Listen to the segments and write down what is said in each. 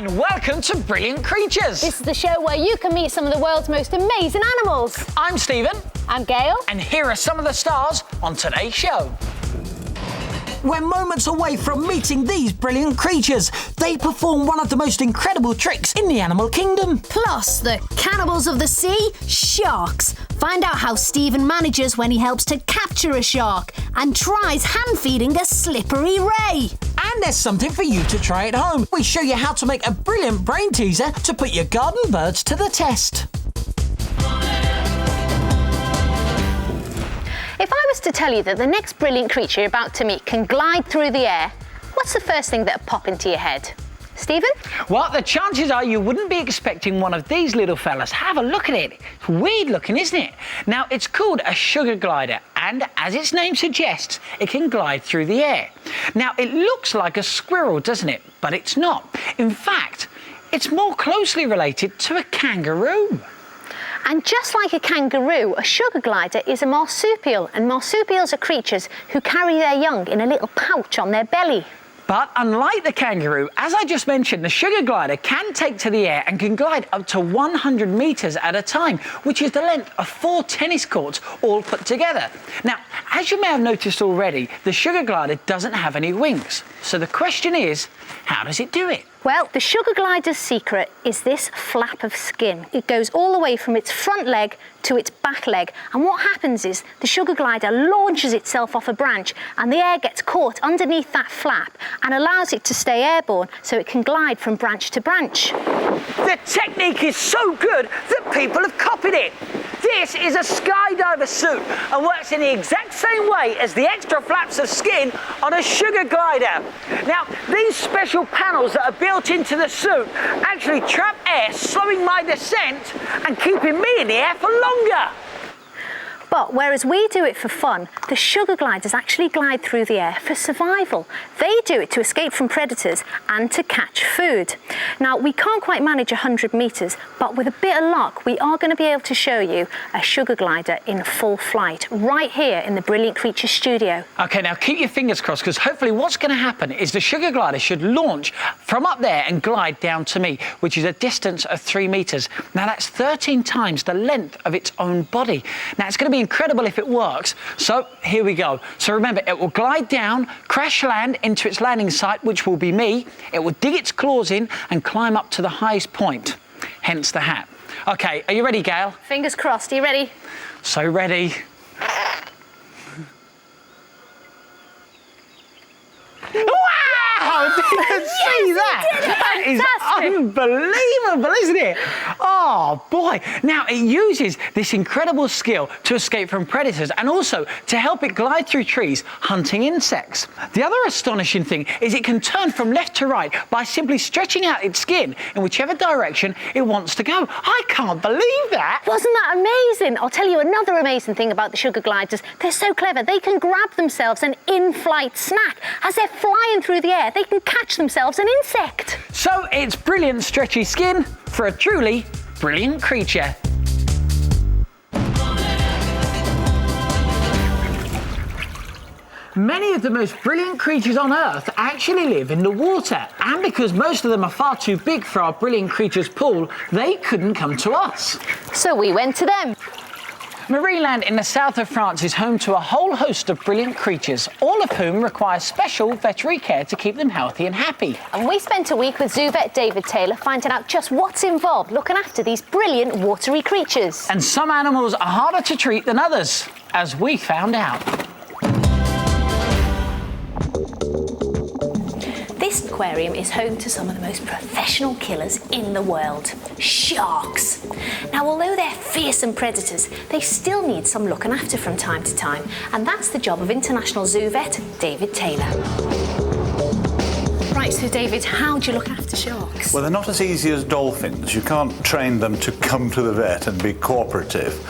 and welcome to Brilliant Creatures. This is the show where you can meet some of the world's most amazing animals. I'm Stephen. I'm Gail. And here are some of the stars on today's show. We're moments away from meeting these brilliant creatures. They perform one of the most incredible tricks in the animal kingdom. Plus, the cannibals of the sea, sharks. Find out how Stephen manages when he helps to capture a shark and tries hand-feeding a slippery ray. And there's something for you to try at home. We show you how to make a brilliant brain teaser to put your garden birds to the test. If I was to tell you that the next brilliant creature you're about to meet can glide through the air, what's the first thing that would pop into your head? Stephen? Well, the chances are you wouldn't be expecting one of these little fellas. Have a look at it. It's weird looking, isn't it? Now, it's called a sugar glider, and as its name suggests, it can glide through the air. Now, it looks like a squirrel, doesn't it? But it's not. In fact, it's more closely related to a kangaroo. And just like a kangaroo, a sugar glider is a marsupial, and marsupials are creatures who carry their young in a little pouch on their belly. But unlike the kangaroo, as I just mentioned, the sugar glider can take to the air and can glide up to 100 metres at a time, which is the length of 4 tennis courts all put together. Now, as you may have noticed already, the sugar glider doesn't have any wings. So the question is, how does it do it? Well, the sugar glider's secret is this flap of skin. It goes all the way from its front leg to its back leg, and what happens is the sugar glider launches itself off a branch and the air gets caught underneath that flap and allows it to stay airborne so it can glide from branch to branch. The technique is so good that people have copied it. This is a skydiver suit and works in the exact same way as the extra flaps of skin on a sugar glider. Now, these special panels that are built into the suit actually trap air, slowing my descent and keeping me in the air for longer. But whereas we do it for fun, the sugar gliders actually glide through the air for survival. They do it to escape from predators and to catch food. Now, we can't quite manage 100 metres, but with a bit of luck, we are going to be able to show you a sugar glider in full flight right here in the Brilliant Creatures studio. Okay, now keep your fingers crossed, because hopefully what's going to happen is the sugar glider should launch from up there and glide down to me, which is a distance of 3 metres. Now, that's 13 times the length of its own body. Now, it's going to be incredible if it works. So here we go. So remember, it will glide down, crash land into its landing site, which will be me. It will dig its claws in and climb up to the highest point, hence the hat. Okay, are you ready, Gail? Fingers crossed. Are you ready? So ready. Wow! Did you see that? That is unbelievable, isn't it? Oh, boy. Now, it uses this incredible skill to escape from predators and also to help it glide through trees, hunting insects. The other astonishing thing is it can turn from left to right by simply stretching out its skin in whichever direction it wants to go. I can't believe that. Wasn't that amazing? I'll tell you another amazing thing about the sugar gliders. They're so clever. They can grab themselves an in-flight snack. As they're flying through the air, they can catch themselves an insect. So it's brilliant stretchy skin for a truly brilliant creature. Many of the most brilliant creatures on Earth actually live in the water, and because most of them are far too big for our Brilliant Creatures pool, they couldn't come to us. So we went to them. Marineland in the south of France is home to a whole host of brilliant creatures, all of whom require special veterinary care to keep them healthy and happy. And we spent a week with zoo vet David Taylor finding out just what's involved looking after these brilliant watery creatures. And some animals are harder to treat than others, as we found out. This aquarium is home to some of the most professional killers in the world, sharks. Now, although they're fearsome predators, they still need some looking after from time to time, and that's the job of international zoo vet David Taylor. Right, so David, how do you look after sharks? Well, they're not as easy as dolphins. You can't train them to come to the vet and be cooperative.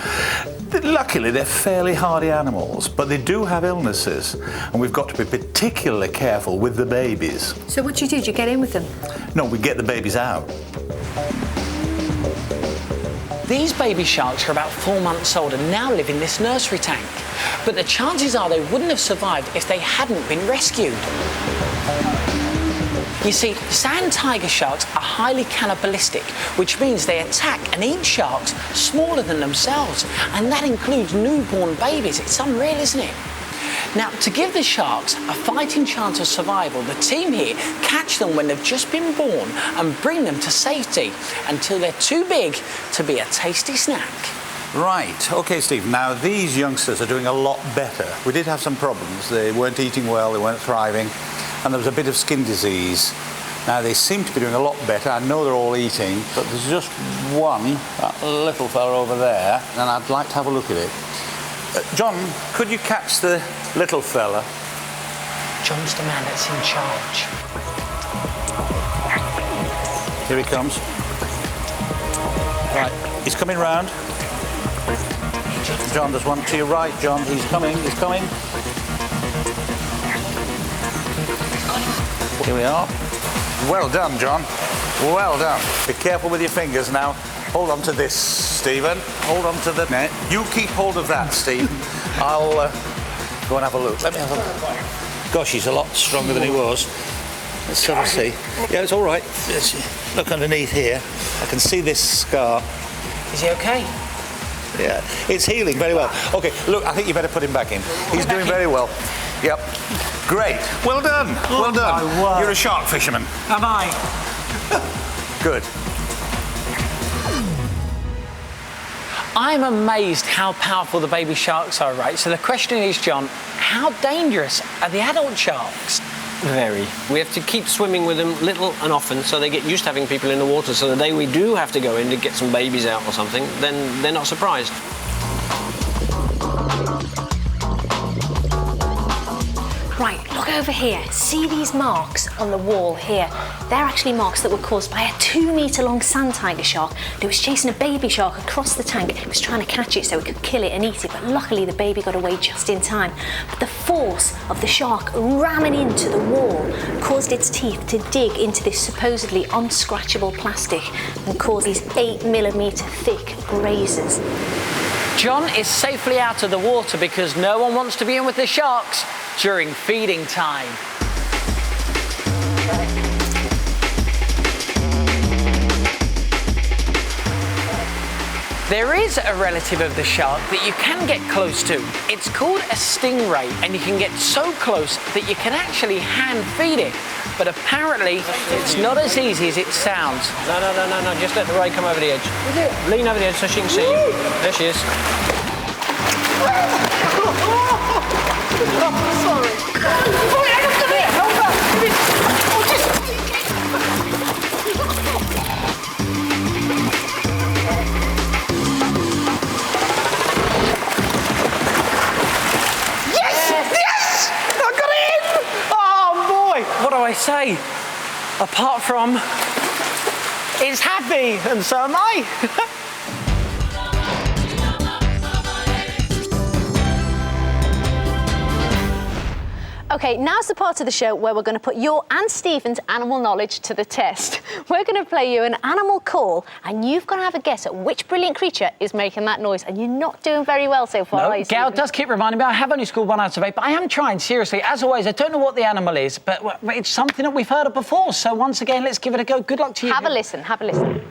Luckily, they're fairly hardy animals, but they do have illnesses, and we've got to be particularly careful with the babies. So what do you do? Do you get in with them? No, we get the babies out. These baby sharks are about 4 months old and now live in this nursery tank. But the chances are they wouldn't have survived if they hadn't been rescued. You see, sand tiger sharks are highly cannibalistic, which means they attack and eat sharks smaller than themselves, and that includes newborn babies. It's unreal, isn't it? Now, to give the sharks a fighting chance of survival, the team here catch them when they've just been born and bring them to safety until they're too big to be a tasty snack. Right, okay, Steve. Now, these youngsters are doing a lot better. We did have some problems. They weren't eating well, they weren't thriving, and there was a bit of skin disease. Now, they seem to be doing a lot better. I know they're all eating, but there's just one, that little fella over there, and I'd like to have a look at it. John, could you catch the little fella? John's the man that's in charge. Here he comes. Right, he's coming round. John, there's one to your right, John. He's coming, he's coming. Here we are. Well done, John. Well done. Be careful with your fingers now. Hold on to this, Stephen. Hold on to the net. You keep hold of that, Steve. I'll go and have a look. Let me have a look. Gosh, he's a lot stronger than he was. Let's sort of see. Yeah, it's all right. Let's look underneath here. I can see this scar. Is he okay? Yeah, it's healing very well. Okay, look, I think you better put him back in. He's doing very well. Yep. Great. Well done. Well done. You're a shark fisherman. Am I? Good. I'm amazed how powerful the baby sharks are, right? So the question is, John, how dangerous are the adult sharks? Very. We have to keep swimming with them little and often so they get used to having people in the water, so the day we do have to go in to get some babies out or something, then they're not surprised. Right, look over here. See these marks on the wall here? They're actually marks that were caused by a 2-metre-long sand tiger shark that was chasing a baby shark across the tank. It was trying to catch it so it could kill it and eat it, but luckily the baby got away just in time. But the force of the shark ramming into the wall caused its teeth to dig into this supposedly unscratchable plastic and cause these 8mm thick grazes. John is safely out of the water because no one wants to be in with the sharks during feeding time. There is a relative of the shark that you can get close to. It's called a stingray, and you can get so close that you can actually hand feed it. But apparently, it's not as easy as it sounds. No, just let the ray come over the edge. Lean over the edge so she can see you. There she is. What do I say? Apart from, it's happy, and so am I. Okay, now's the part of the show where we're going to put your and Stephen's animal knowledge to the test. We're going to play you an animal call, and you've got to have a guess at which brilliant creature is making that noise. And you're not doing very well so far, are you, Gail Stephen? does keep reminding me, I have only scored 1 out of 8, but I am trying, seriously. As always, I don't know what the animal is, but it's something that we've heard of before. So once again, let's give it a go. Good luck to you. Have a listen, have a listen.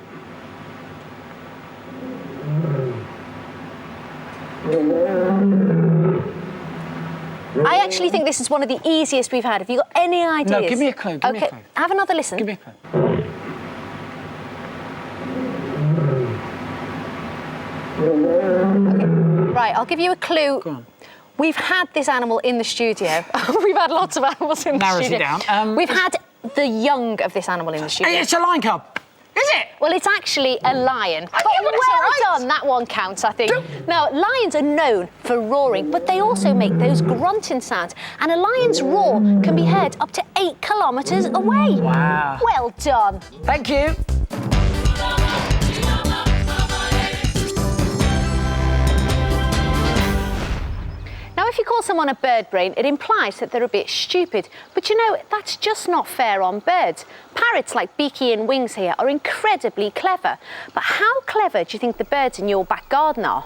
I actually think this is one of the easiest we've had. Have you got any ideas? No, give me a clue, give me a clue. Have another listen. Give me a clue. Okay. Right, I'll give you a clue. Go on. We've had this animal in the studio. We've had lots of animals in the Narrows studio. it down. We've had the young of this animal in the studio. It's a lion cub. Is it? Well, it's actually a lion. But well done, that one counts, I think. Now, lions are known for roaring, but they also make those grunting sounds. And a lion's roar can be heard up to 8 kilometres away. Wow. Well done. Thank you. Now, if you call someone a bird brain, it implies that they're a bit stupid. But you know, that's just not fair on birds. Parrots like Beaky and Wings here are incredibly clever. But how clever do you think the birds in your back garden are?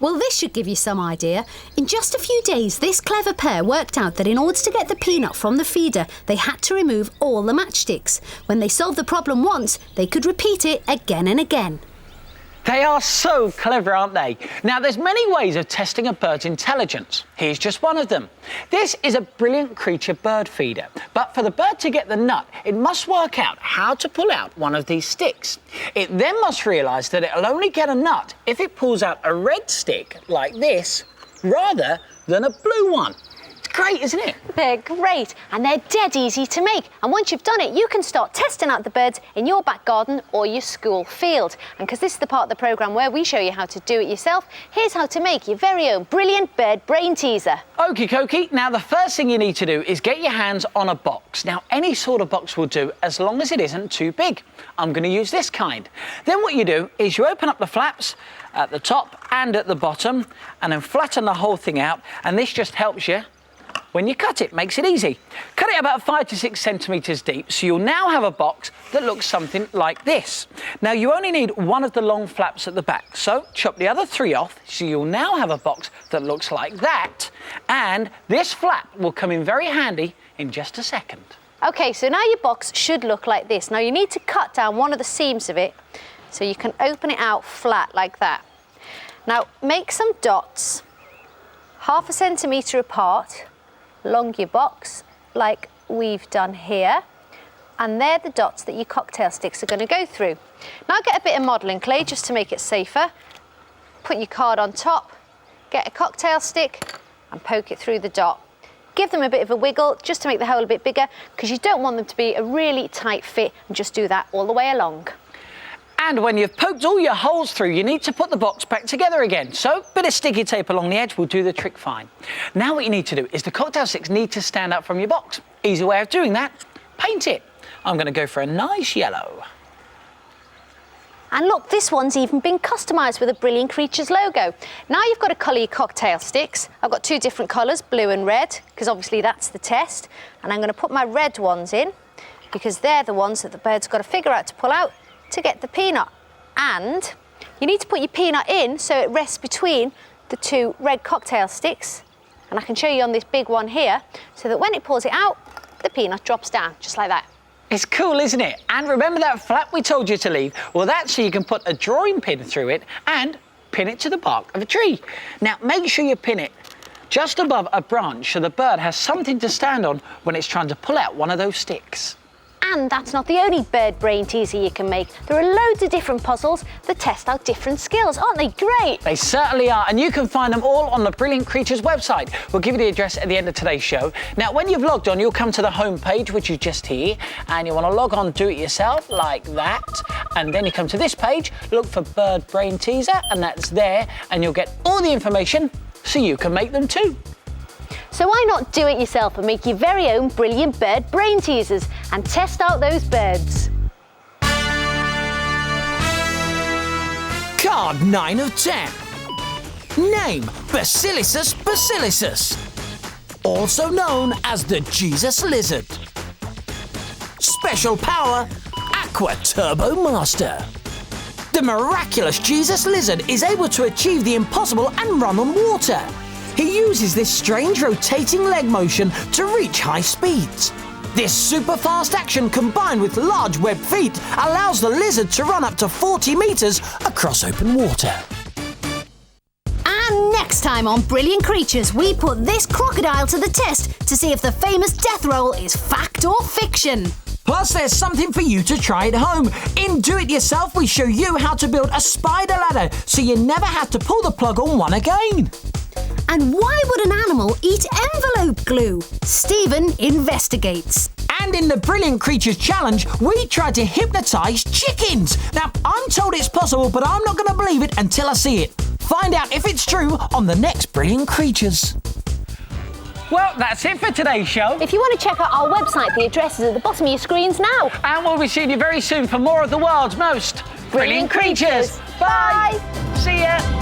Well, this should give you some idea. In just a few days, this clever pair worked out that in order to get the peanut from the feeder, they had to remove all the matchsticks. When they solved the problem once, they could repeat it again and again. They are so clever, aren't they? Now, there's many ways of testing a bird's intelligence. Here's just one of them. This is a brilliant creature bird feeder, but for the bird to get the nut, it must work out how to pull out one of these sticks. It then must realise that it'll only get a nut if it pulls out a red stick, like this, rather than a blue one. Great, isn't it? They're great, and they're dead easy to make. And once you've done it, you can start testing out the birds in your back garden or your school field. And because this is the part of the programme where we show you how to do it yourself, here's how to make your very own brilliant bird brain teaser. Okie dokie. Now, the first thing you need to do is get your hands on a box. Now, any sort of box will do as long as it isn't too big. I'm going to use this kind. Then what you do is you open up the flaps at the top and at the bottom and then flatten the whole thing out, and this just helps you when you cut it, makes it easy. Cut it about 5 to 6 centimetres deep, so you'll now have a box that looks something like this. Now, you only need one of the long flaps at the back, so chop the other 3 off, so you'll now have a box that looks like that, and this flap will come in very handy in just a second. Okay, so now your box should look like this. Now, you need to cut down one of the seams of it so you can open it out flat like that. Now, make some dots, 1/2 centimetre apart, along your box, like we've done here, and they're the dots that your cocktail sticks are going to go through. Now get a bit of modelling clay just to make it safer. Put your card on top, get a cocktail stick and poke it through the dot. Give them a bit of a wiggle just to make the hole a bit bigger, because you don't want them to be a really tight fit, and just do that all the way along. And when you've poked all your holes through, you need to put the box back together again. So a bit of sticky tape along the edge will do the trick fine. Now what you need to do is the cocktail sticks need to stand up from your box. Easy way of doing that, paint it. I'm going to go for a nice yellow. And look, this one's even been customised with a Brilliant Creatures logo. Now you've got to colour your cocktail sticks. I've got 2 different colours, blue and red, because obviously that's the test. And I'm going to put my red ones in, because they're the ones that the bird's got to figure out to pull out to get the peanut. And you need to put your peanut in so it rests between the 2 red cocktail sticks. And I can show you on this big one here, so that when it pulls it out, the peanut drops down, just like that. It's cool, isn't it? And remember that flap we told you to leave? Well, that's so you can put a drawing pin through it and pin it to the bark of a tree. Now, make sure you pin it just above a branch so the bird has something to stand on when it's trying to pull out one of those sticks. And that's not the only bird brain teaser you can make. There are loads of different puzzles that test out different skills. Aren't they great? They certainly are, and you can find them all on the Brilliant Creatures website. We'll give you the address at the end of today's show. Now, when you've logged on, you'll come to the home page, which is just here, and you want to log on, do it yourself, like that. And then you come to this page, look for Bird Brain Teaser, and that's there, and you'll get all the information so you can make them too. So why not do it yourself and make your very own brilliant bird brain teasers and test out those birds? Card 9 of 10. Name: Basiliscus basilicus, also known as the Jesus lizard. Special power: Aqua Turbo Master. The miraculous Jesus lizard is able to achieve the impossible and run on water. He uses this strange rotating leg motion to reach high speeds. This super fast action combined with large webbed feet allows the lizard to run up to 40 metres across open water. And next time on Brilliant Creatures, we put this crocodile to the test to see if the famous death roll is fact or fiction. Plus, there's something for you to try at home. In Do It Yourself, we show you how to build a spider ladder so you never have to pull the plug on one again. And why would an animal eat envelope glue? Stephen investigates. And in the Brilliant Creatures Challenge, we tried to hypnotise chickens. Now, I'm told it's possible, but I'm not going to believe it until I see it. Find out if it's true on the next Brilliant Creatures. Well, that's it for today's show. If you want to check out our website, the address is at the bottom of your screens now. And we'll be seeing you very soon for more of the world's most Brilliant Creatures. Bye. See ya.